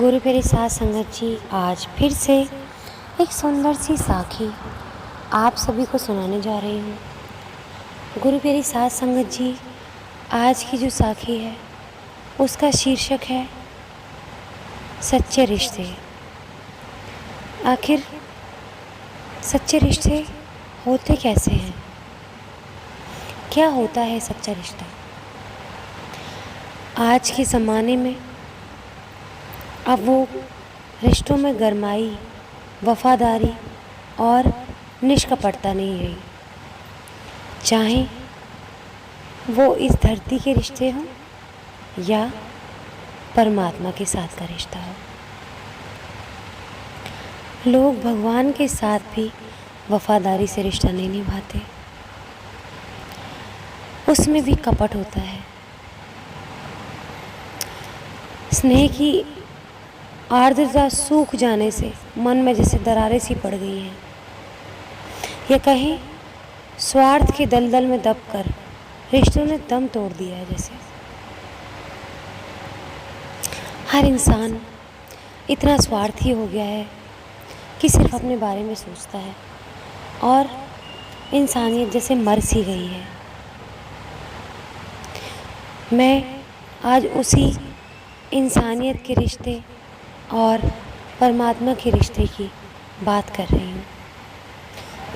गुरु प्यारी साध संगत जी, आज फिर से एक सुंदर सी साखी आप सभी को सुनाने जा रही हूँ। गुरु प्यारी साध संगत जी, आज की जो साखी है उसका शीर्षक है सच्चे रिश्ते। आखिर सच्चे रिश्ते होते कैसे हैं? क्या होता है सच्चा रिश्ता? आज के ज़माने में अब वो रिश्तों में गरमाई, वफादारी और निष्कपटता नहीं रही। चाहे वो इस धरती के रिश्ते हों या परमात्मा के साथ का रिश्ता हो। लोग भगवान के साथ भी वफादारी से रिश्ता नहीं निभाते, उसमें भी कपट होता है। स्नेह की आर्द्रता सूख जाने से मन में जैसे दरारें सी पड़ गई हैं, या कहें स्वार्थ के दलदल में दबकर रिश्तों ने दम तोड़ दिया है। जैसे हर इंसान इतना स्वार्थी हो गया है कि सिर्फ अपने बारे में सोचता है और इंसानियत जैसे मर सी गई है। मैं आज उसी इंसानियत के रिश्ते और परमात्मा के रिश्ते की बात कर रही हूँ,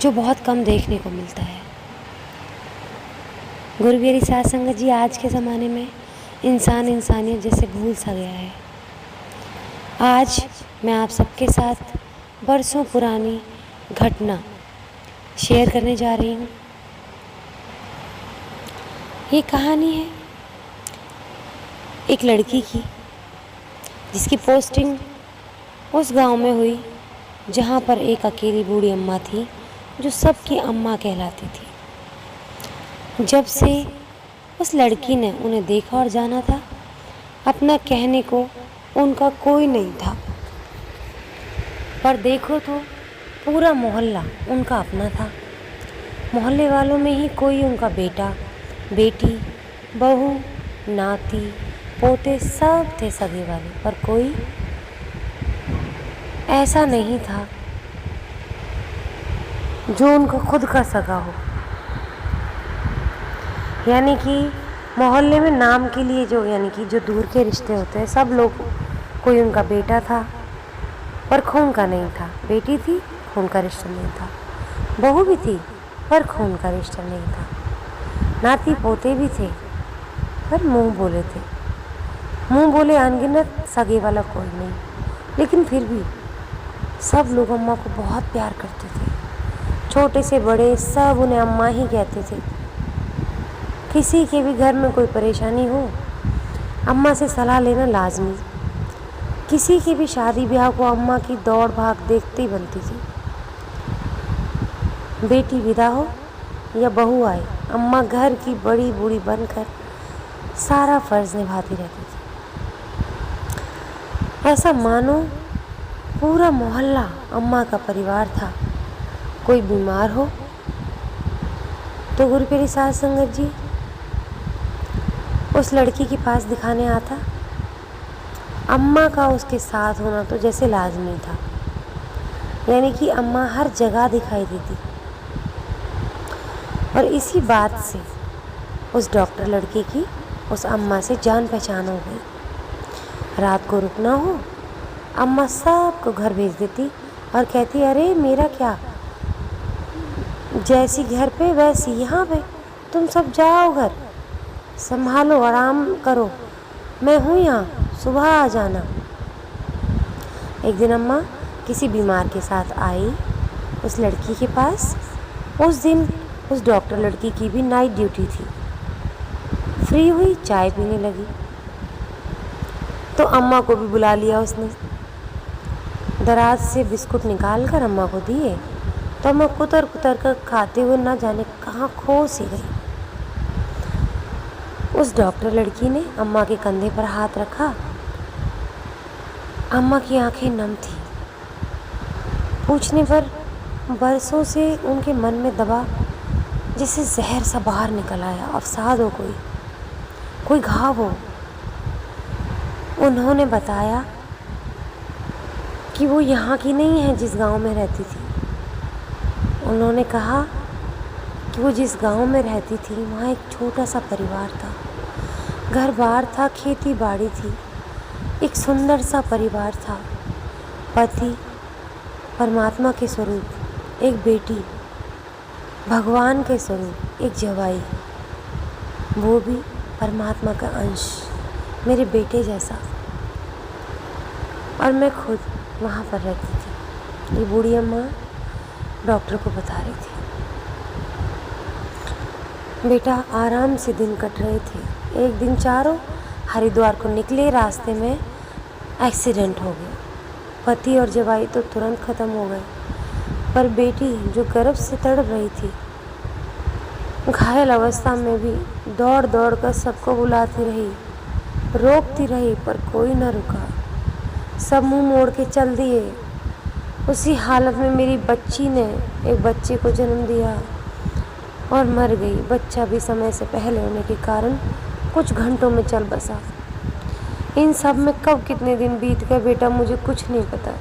जो बहुत कम देखने को मिलता है। गुरु प्यारी साध संगत जी, आज के ज़माने में इंसान इंसानियत जैसे भूल सा गया है। आज मैं आप सबके साथ बरसों पुरानी घटना शेयर करने जा रही हूँ। ये कहानी है एक लड़की की, जिसकी पोस्टिंग उस गांव में हुई जहां पर एक अकेली बूढ़ी अम्मा थी, जो सबकी अम्मा कहलाती थी। जब से उस लड़की ने उन्हें देखा और जाना था, अपना कहने को उनका कोई नहीं था, पर देखो तो पूरा मोहल्ला उनका अपना था। मोहल्ले वालों में ही कोई उनका बेटा, बेटी, बहू, नाती, पोते सब थे सगे वाले, पर कोई ऐसा नहीं था जो उनका खुद का सगा हो। यानी कि मोहल्ले में नाम के लिए जो दूर के रिश्ते होते हैं, सब लोग, कोई उनका बेटा था पर खून का नहीं था, बेटी थी खून का रिश्ता नहीं था, बहू भी थी पर खून का रिश्ता नहीं था, नाती पोते भी थे पर मुंह बोले अनगिनत सगे वाला कोई नहीं। लेकिन फिर भी सब लोग अम्मा को बहुत प्यार करते थे। छोटे से बड़े सब उन्हें अम्मा ही कहते थे। किसी के भी घर में कोई परेशानी हो, अम्मा से सलाह लेना लाजमी। किसी की भी शादी ब्याह को अम्मा की दौड़ भाग देखते ही बनती थी। बेटी विदा हो या बहू आए, अम्मा घर की बड़ी बूढ़ी बनकर सारा फर्ज निभाती रहती थी। ऐसा मानो पूरा मोहल्ला अम्मा का परिवार था। कोई बीमार हो तो गुरु प्यारी साध संगत जी उस लड़की के पास दिखाने आता। अम्मा का उसके साथ होना तो जैसे लाजमी था, यानी कि अम्मा हर जगह दिखाई देती। और इसी बात से उस डॉक्टर लड़की की उस अम्मा से जान पहचान हो गई। रात को रुकना हो, अम्मा सबको घर भेज देती और कहती, अरे मेरा क्या, जैसी घर पे वैसी यहाँ पे, तुम सब जाओ घर, संभालो, आराम करो, मैं हूँ यहाँ, सुबह आ जाना। एक दिन अम्मा किसी बीमार के साथ आई उस लड़की के पास। उस दिन उस डॉक्टर लड़की की भी नाइट ड्यूटी थी। फ्री हुई, चाय पीने लगी तो अम्मा को भी बुला लिया उसने। दराज से बिस्कुट निकाल कर अम्मा को दिए तो अम्मा कुतर कुतर कर खाते हुए ना जाने कहाँ खो सी गई। उस डॉक्टर लड़की ने अम्मा के कंधे पर हाथ रखा। अम्मा की आंखें नम थी। पूछने पर बरसों से उनके मन में दबा जैसे जहर सा बाहर निकल आया। अवसाद हो, कोई घाव हो। उन्होंने बताया कि वो यहाँ की नहीं है जिस गांव में रहती थी। उन्होंने कहा कि वो जिस गांव में रहती थी वहाँ एक छोटा सा परिवार था, घर बार था, खेती बाड़ी थी, एक सुंदर सा परिवार था, पति परमात्मा के स्वरूप, एक बेटी भगवान के स्वरूप, एक जवाई, वो भी परमात्मा का अंश, मेरे बेटे जैसा। और मैं खुद वहाँ पर रहती थी। ये बूढ़ी अम्मा डॉक्टर को बता रही थी। बेटा आराम से दिन कट रहे थे। एक दिन चारों हरिद्वार को निकले, रास्ते में एक्सीडेंट हो गया। पति और जवाई तो तुरंत ख़त्म हो गए, पर बेटी जो गर्भ से तड़प रही थी, घायल अवस्था में भी दौड़ दौड़ कर सबको बुलाती रही, रोकती रही, पर कोई न रुका। सब मुंह मोड़ के चल दिए। उसी हालत में मेरी बच्ची ने एक बच्चे को जन्म दिया और मर गई। बच्चा भी समय से पहले होने के कारण कुछ घंटों में चल बसा। इन सब में कब कितने दिन बीत गए बेटा मुझे कुछ नहीं पता।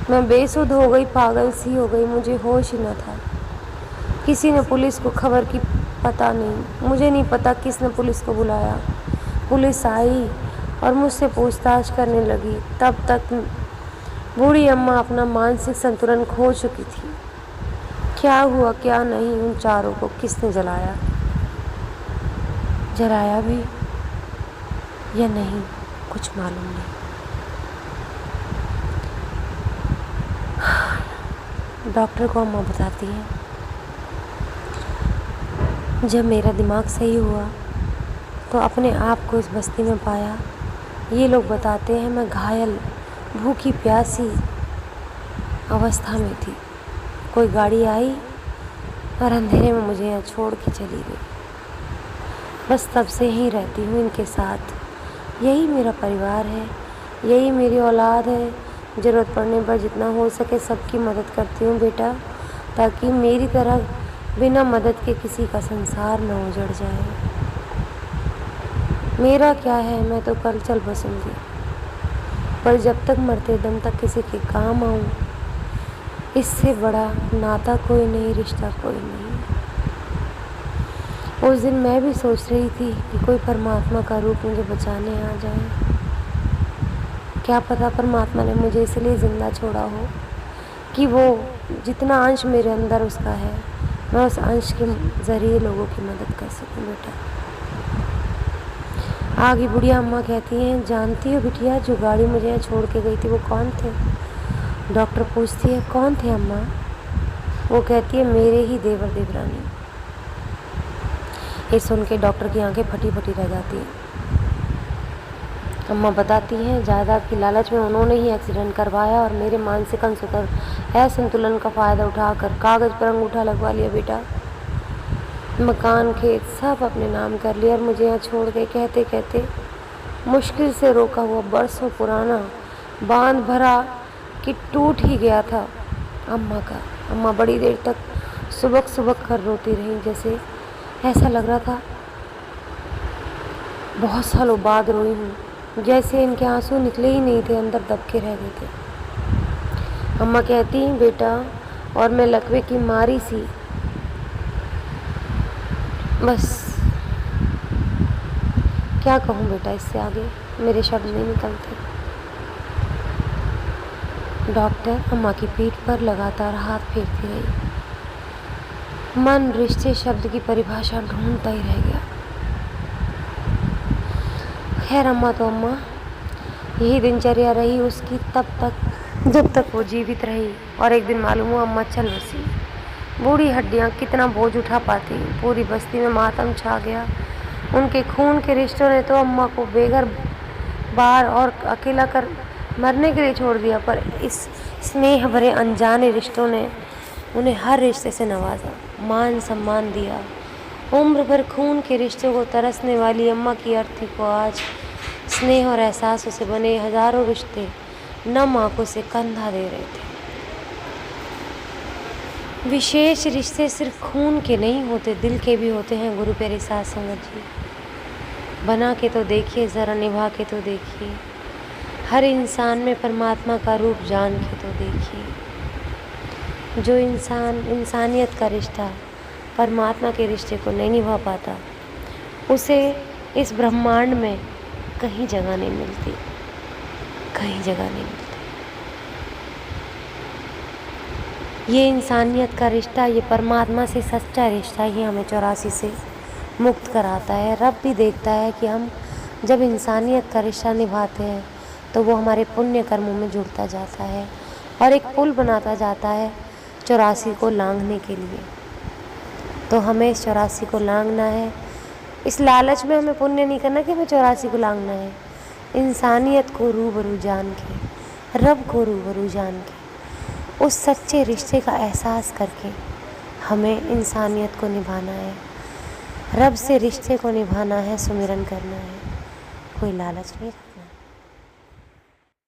मैं बेसुध हो गई, पागल सी हो गई, मुझे होश ही न था। किसी ने पुलिस को खबर की, पता नहीं, मुझे नहीं पता किसने पुलिस को बुलाया। पुलिस आई और मुझसे पूछताछ करने लगी। तब तक बूढ़ी अम्मा अपना मानसिक संतुलन खो चुकी थी। क्या हुआ क्या नहीं, उन चारों को किसने जलाया, जलाया भी या नहीं, कुछ मालूम नहीं। डॉक्टर को अम्मा बताती है, जब मेरा दिमाग सही हुआ तो अपने आप को इस बस्ती में पाया। ये लोग बताते हैं मैं घायल, भूखी प्यासी अवस्था में थी। कोई गाड़ी आई और अंधेरे में मुझे यहाँ छोड़ के चली गई। बस तब से यहीं रहती हूँ इनके साथ। यही मेरा परिवार है, यही मेरी औलाद है। ज़रूरत पड़ने पर जितना हो सके सबकी मदद करती हूँ बेटा, ताकि मेरी तरह बिना मदद के किसी का संसार न उजड़ जाए। मेरा क्या है, मैं तो कल चल बसूँगी, पर जब तक मरते दम तक किसी के काम आऊँ, इससे बड़ा नाता कोई नहीं, रिश्ता कोई नहीं। उस दिन मैं भी सोच रही थी कि कोई परमात्मा का रूप मुझे बचाने आ जाए। क्या पता परमात्मा ने मुझे इसलिए ज़िंदा छोड़ा हो कि वो जितना अंश मेरे अंदर उसका है, मैं उस अंश के ज़रिए लोगों की मदद कर सकूं बेटा। आगे बुढ़िया अम्मा कहती हैं, जानती हो बिटिया जो गाड़ी मुझे यहाँ छोड़ के गई थी वो कौन थे? डॉक्टर पूछती है, कौन थे अम्मा? वो कहती है, मेरे ही देवर देवरानी। ये सुन के डॉक्टर की आंखें फटी फटी रह जाती हैं। अम्मा बताती हैं, जायदाद की लालच में उन्होंने ही एक्सीडेंट करवाया और मेरे मानसिक असंतुलन का फ़ायदा उठाकर कागज़ पर अंगूठा लगवा लिया बेटा। मकान खेत सब अपने नाम कर लिया और मुझे यहाँ छोड़ के कहते कहते मुश्किल से रोका हुआ बरसों पुराना बांध भरा कि टूट ही गया था अम्मा का। अम्मा बड़ी देर तक सुबक सुबक कर रोती रही, जैसे ऐसा लग रहा था बहुत सालों बाद रोई हूँ, जैसे इनके आंसू निकले ही नहीं थे, अंदर दबके रह गए थे। अम्मा कहती, बेटा और मैं लकवे की मारी सी, बस क्या कहूँ बेटा, इससे आगे मेरे शब्द नहीं निकलते। डॉक्टर अम्मा की पीठ पर लगातार हाथ फेरती रही। मन रिश्ते शब्द की परिभाषा ढूंढता ही रह गया। खैर अम्मा तो अम्मा, यही दिनचर्या रही उसकी तब तक जब तक वो जीवित रही। और एक दिन मालूम हुआ अम्मा चल बसी। बूढ़ी हड्डियाँ कितना बोझ उठा पाती। पूरी बस्ती में मातम छा गया। उनके खून के रिश्तों ने तो अम्मा को बेघर बार और अकेला कर मरने के लिए छोड़ दिया, पर इस स्नेह भरे अनजाने रिश्तों ने उन्हें हर रिश्ते से नवाजा, मान सम्मान दिया। उम्र भर खून के रिश्तों को तरसने वाली अम्मा की अर्थी को आज स्नेह और एहसासों से बने हजारों रिश्ते नम आंखों से कंधा दे रहे थे। विशेष रिश्ते सिर्फ खून के नहीं होते, दिल के भी होते हैं गुरु प्यारे साथ संगत जी। बना के तो देखिए ज़रा, निभा के तो देखिए। हर इंसान में परमात्मा का रूप जान के तो देखिए। जो इंसान इंसानियत का रिश्ता, परमात्मा के रिश्ते को नहीं निभा पाता, उसे इस ब्रह्मांड में कहीं जगह नहीं मिलती, कहीं जगह नहीं मिलती। ये इंसानियत का रिश्ता, ये परमात्मा से सच्चा रिश्ता ही हमें 84 से मुक्त कराता है। रब भी देखता है कि हम जब इंसानियत का रिश्ता निभाते हैं तो वो हमारे पुण्य कर्मों में जुड़ता जाता है और एक पुल बनाता जाता है 84 को लांघने के लिए। तो हमें इस 84 को लांघना है। इस लालच में हमें पुण्य नहीं करना कि हमें 84 को लांघना है। इंसानियत को रूबरू जान के, रब को रूबरू जान के, उस सच्चे रिश्ते का एहसास करके हमें इंसानियत को निभाना है। रब से रिश्ते को निभाना है, सुमिरन करना है, कोई लालच नहीं।